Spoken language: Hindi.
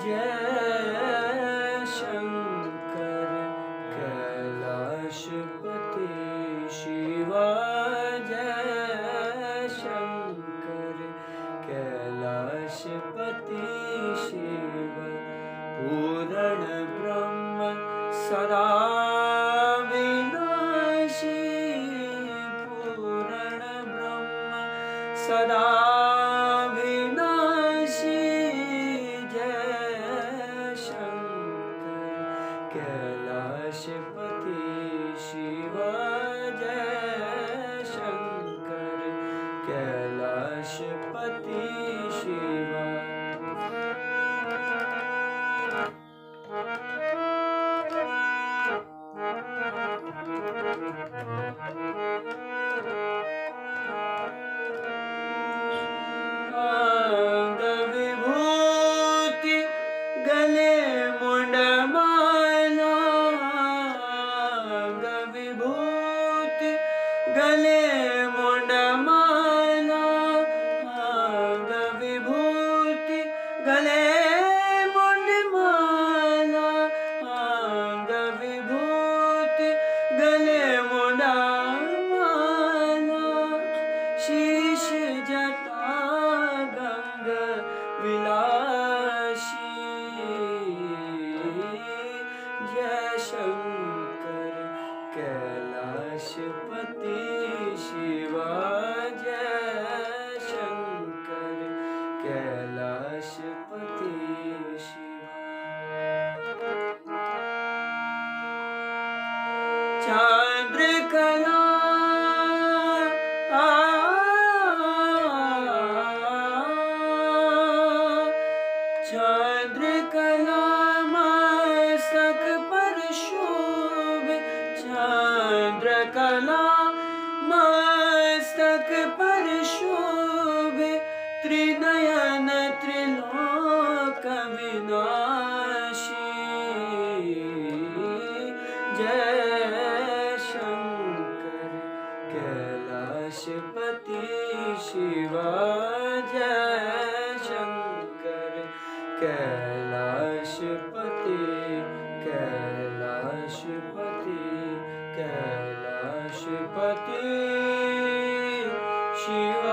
जय शंकर कैलाशपति शिव, जय शंकर कैलाशपति शिव, पूर्ण ब्रह्म सदा विनाशी, पूर्ण ब्रह्म सदा विनाशी, जय शंकर कैलाशपति शिव, जय शंकर कैलाशपति शिव। विभूति गले मुंडमाला, विभूति गले मुंडमाला, विभूति गले मुंडमाला, विभूति गले मुंडमाला, शीश जटा गंग विलासी, जय शंकर कैलाशपति शिव, जय शंकर कैलाशपति शिव। चंद्रकला चंद्रकला मस्तक पर शोभे, चंद्रकला मस्तक पर शोभे, त्रिनयन त्रिलोक विनाशी, जय शंकर कैलाशपति शिव, जय शंकर कैलाशपति, कैलाशपति, कैलाशपति शिव।